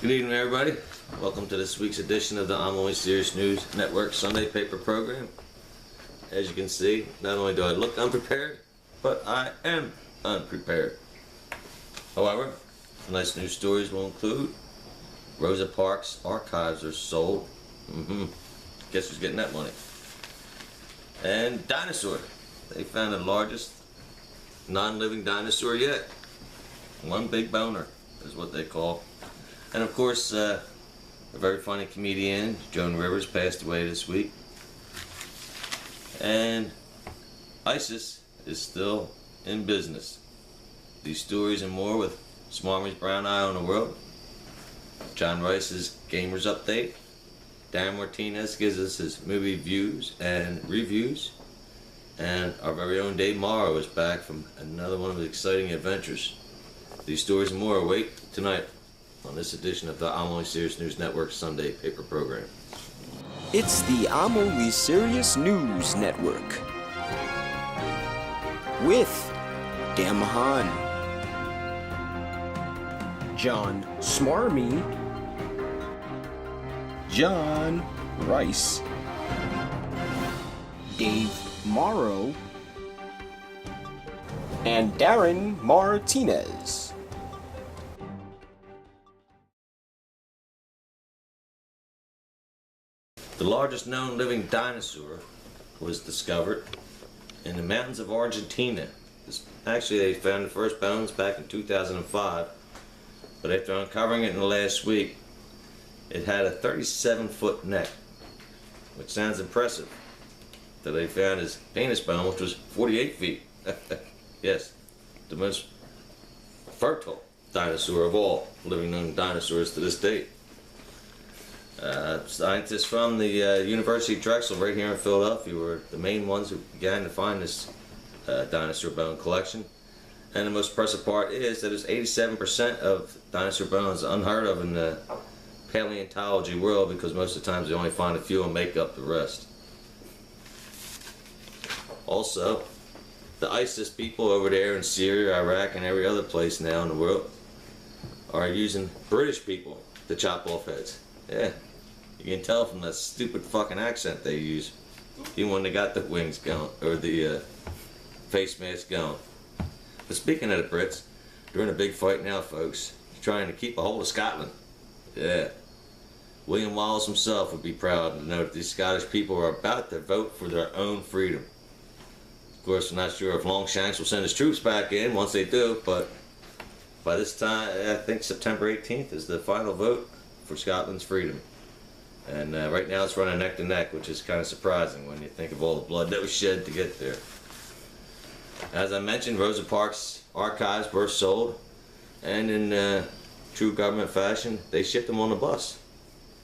Good evening, everybody. Welcome to this week's edition of the I'm Only Serious News Network Sunday paper program. As you can see, not only do I look unprepared, but I am unprepared. However, tonight's news stories will include Rosa Parks archives are sold. Guess who's getting that money? And dinosaur. They found the largest non-living dinosaur yet. One big boner is what they call. And of course, a very funny comedian, Joan Rivers, passed away this week. And ISIS is still in business. These stories and more with Smarmy's Brown Eye on the World. John Rice's Gamers Update. Dan Martinez gives us his movie views and reviews. And our very own Dave Morrow is back from another one of his exciting adventures. These stories and more await tonight on this edition of the I'm Only Serious News Network Sunday paper program. It's the I'm Only Serious News Network with Dan Mahan, John Smarmy, John Rice, Dave Morrow, and Darren Martinez. The largest known living dinosaur was discovered in the mountains of Argentina. Actually, they found the first bones back in 2005, but after uncovering it in the last week, it had a 37-foot neck, which sounds impressive. That they found his penis bone, which was 48 feet. Yes, the most fertile dinosaur of all living known dinosaurs to this date. Scientists from the University of Drexel right here in Philadelphia were the main ones who began to find this dinosaur bone collection. And the most impressive part is that it's 87% of dinosaur bones unheard of in the paleontology world, because most of the times they only find a few and make up the rest. Also, the ISIS people over there in Syria, Iraq, and every other place now in the world are using British people to chop off heads. Yeah. You can tell from that stupid fucking accent they use. Even when they got the wings going, or the face mask going. But speaking of the Brits, they're in a big fight now, folks. Trying to keep a hold of Scotland. Yeah. William Wallace himself would be proud to know that these Scottish people are about to vote for their own freedom. Of course, I'm not sure if Longshanks will send his troops back in once they do, but by this time, I think September 18th is the final vote for Scotland's freedom. And right now it's running neck to neck, which is kind of surprising when you think of all the blood that was shed to get there. As I mentioned, Rosa Parks archives were sold, and in true government fashion, they shipped them on the bus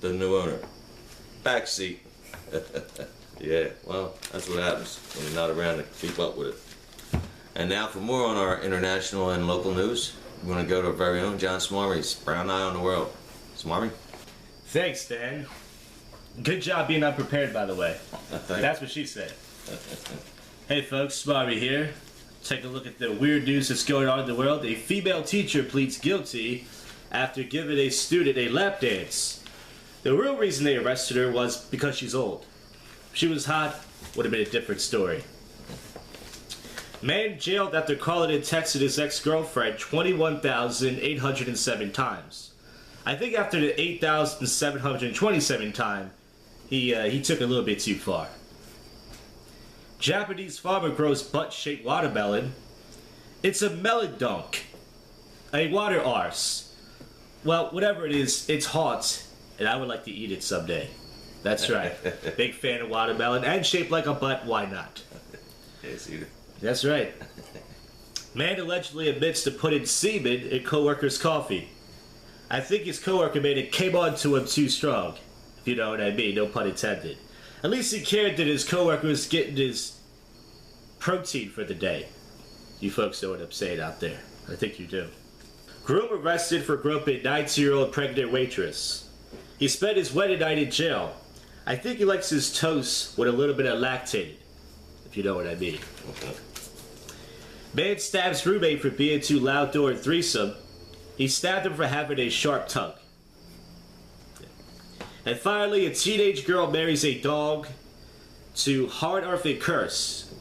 to the new owner. Back seat. Yeah, well, that's what happens when you're not around to keep up with it. And now for more on our international and local news, we're going to go to our very own John Smarmy's Brown Eye on the World. Smarmy? Thanks, Dan. Good job being unprepared, by the way. That's what she said. Hey folks, Smarmy here. Take a look at the weird news that's going on in the world. A female teacher pleads guilty after giving a student a lap dance. The real reason they arrested her was because she's old. If she was hot, would have been a different story. Man jailed after calling and texting his ex-girlfriend 21,807 times. I think after the 8,727 time, he took a little bit too far. Japanese farmer grows butt-shaped watermelon. It's a melon dunk. A water arse. Well, whatever it is, it's hot, and I would like to eat it someday. That's right. Big fan of watermelon, and shaped like a butt, why not? Yes, eat it. That's right. Man allegedly admits to putting semen in co-worker's coffee. I think his coworker made it came on to him too strong, if you know what I mean, no pun intended. At least he cared that his coworker was getting his protein for the day. You folks know what I'm saying out there. I think you do. Groom arrested for groping 19-year-old pregnant waitress. He spent his wedding night in jail. I think he likes his toast with a little bit of lactated, if you know what I mean. Man stabs roommate for being too loud during threesome. He stabbed him for having a sharp tongue. And finally, a teenage girl marries a dog to Hard Earth and Curse.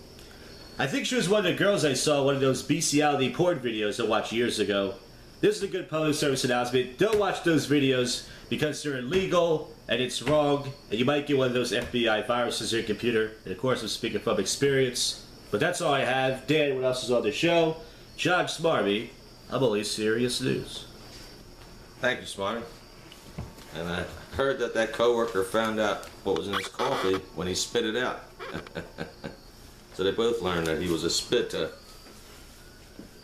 I think she was one of the girls I saw in one of those bestiality porn videos I watched years ago. This is a good public service announcement. Don't watch those videos because they're illegal and it's wrong, and you might get one of those FBI viruses in your computer. And of course, I'm speaking from experience. But that's all I have. Dan, what else is on the show? John Smarmy, I'm only serious news. Thank you, Smarty. And I heard that coworker found out what was in his coffee when he spit it out. So they both learned that he was a spitter.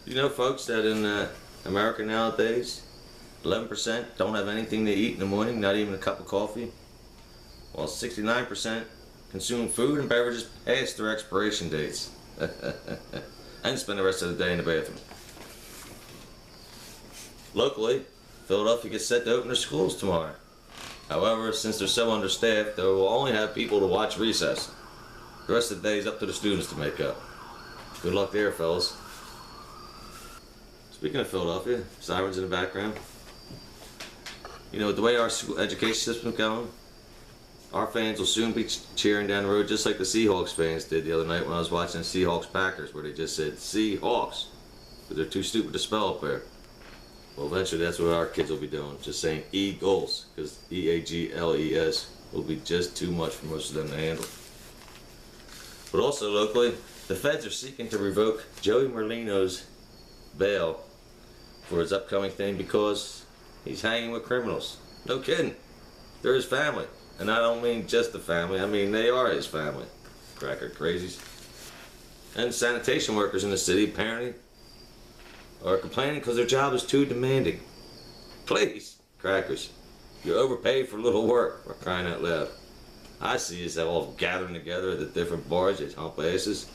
You know, folks, that in America nowadays, 11% don't have anything to eat in the morning, not even a cup of coffee, while 69% consume food and beverages past their expiration dates and spend the rest of the day in the bathroom. Locally, Philadelphia gets set to open their schools tomorrow. However, since they're so understaffed, they will only have people to watch recess. The rest of the day is up to the students to make up. Good luck there, fellas. Speaking of Philadelphia, sirens in the background. You know, with the way our school education system is going, our fans will soon be cheering down the road just like the Seahawks fans did the other night when I was watching the Seahawks-Packers, where they just said Seahawks, because they're too stupid to spell up there. Well, eventually that's what our kids will be doing, just saying Eagles, because E-A-G-L-E-S will be just too much for most of them to handle. But also locally, the feds are seeking to revoke Joey Merlino's bail for his upcoming thing because he's hanging with criminals. No kidding. They're his family. And I don't mean just the family, I mean they are his family. Cracker crazies. And sanitation workers in the city apparently are complaining because their job is too demanding. Please, crackers, you overpay for little work, for crying out loud. I see us all gathering together at the different bars, you hump asses.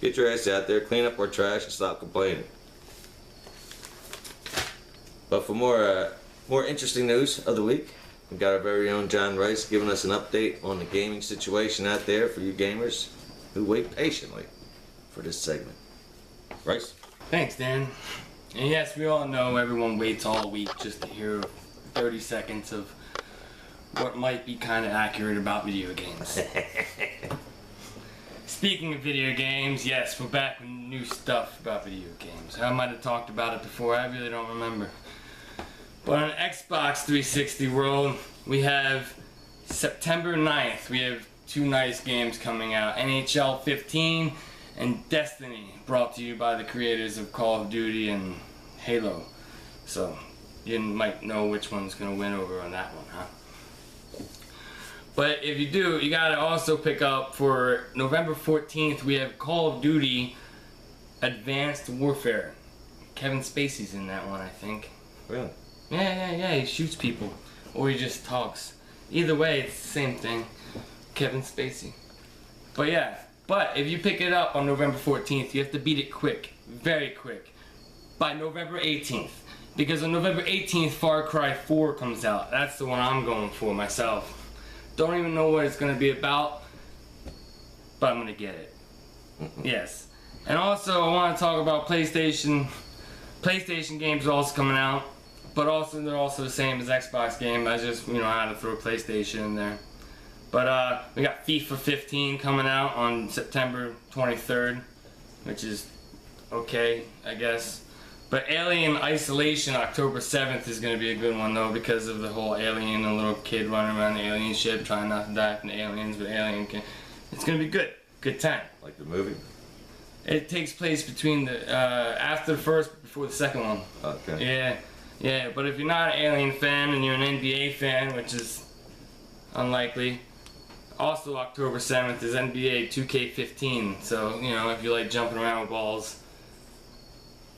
Get your ass out there, clean up our trash, and stop complaining. But for more interesting news of the week, we've got our very own John Rice giving us an update on the gaming situation out there for you gamers who wait patiently for this segment. Rice? Thanks, Dan. And yes, we all know everyone waits all week just to hear 30 seconds of what might be kind of accurate about video games. Speaking of video games, yes, we're back with new stuff about video games. I might have talked about it before, I really don't remember. But on Xbox 360 world, we have September 9th, we have two nice games coming out. NHL 15 and Destiny, brought to you by the creators of Call of Duty and Halo. So, you might know which one's going to win over on that one, huh? But if you do, you gotta also pick up for November 14th, we have Call of Duty Advanced Warfare. Kevin Spacey's in that one, I think. Really? Yeah, he shoots people. Or he just talks. Either way, it's the same thing. Kevin Spacey. But yeah, but if you pick it up on November 14th, you have to beat it quick. Very quick. By November 18th. Because on November 18th, Far Cry 4 comes out. That's the one I'm going for myself. Don't even know what it's going to be about, but I'm going to get it. Yes. And also, I want to talk about PlayStation. PlayStation games are also coming out, but also they're also the same as Xbox game. I just, I had to throw PlayStation in there. But we got FIFA 15 coming out on September 23rd, which is okay, I guess. But Alien Isolation, October 7th, is going to be a good one, though, because of the whole alien and little kid running around the alien ship trying not to die from the aliens, but alien can... It's going to be good. Good time. Like the movie? It takes place between the... after the first, before the second one. Okay. Yeah, but if you're not an Alien fan and you're an NBA fan, which is unlikely, also October 7th is NBA 2K15. So, if you like jumping around with balls,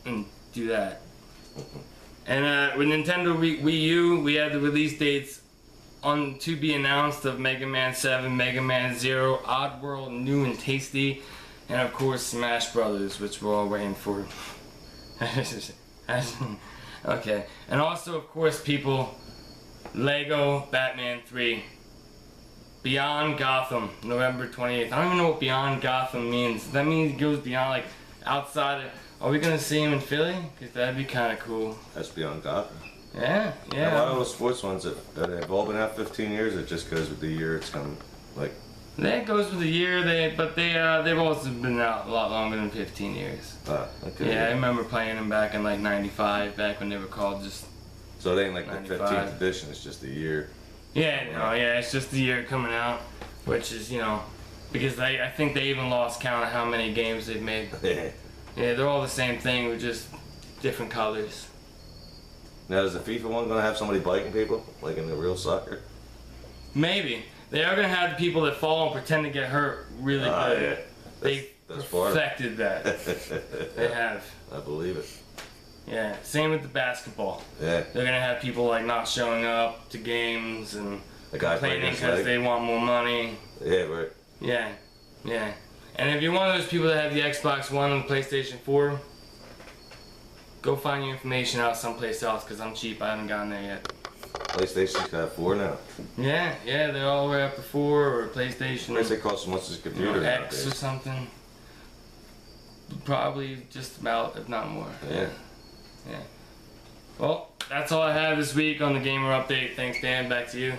and do that. And with Nintendo Wii U, we have the release dates on to be announced of Mega Man 7, Mega Man 0, Oddworld New and Tasty, and of course Smash Brothers, which we're all waiting for. Okay, and also of course people, Lego Batman 3, Beyond Gotham, November 28th. I don't even know what Beyond Gotham means. That means it goes beyond, like, outside of... Are we gonna see him in Philly? Because that'd be kind of cool. That's Beyond Gotham. Yeah, Now, all yeah. those sports ones that have all been out 15 years, it just goes with the year it's come. Like, That goes with the year. They've also been out a lot longer than 15 years. okay. Yeah, I remember playing them back in like '95, back when they were called just. So it ain't like the 95. 15th edition, it's just a year. Yeah, no, yeah, it's just the year coming out, which is because I think they even lost count of how many games they've made. Yeah, they're all the same thing with just different colors. Now, is the FIFA one going to have somebody biting people, like in the real soccer? Maybe they are gonna have the people that fall and pretend to get hurt really good. Yeah. They That's part of it. perfected that. They have. I believe it. Yeah. Same with the basketball. Yeah. They're gonna have people like not showing up to games and The guy complaining breaking his because leg. they want more money. Yeah, right. Yeah, yeah. And if you're one of those people that have the Xbox One and the PlayStation 4, go find your information out someplace else because I'm cheap. I haven't gotten there yet. PlayStation's got 4 now. Yeah, they're all the way up to 4 or PlayStation I guess they cost so much as a computer X or nowadays. something. Probably just about, if not more. Yeah. Yeah. Well, that's all I have this week on the Gamer Update. Thanks, Dan. Back to you.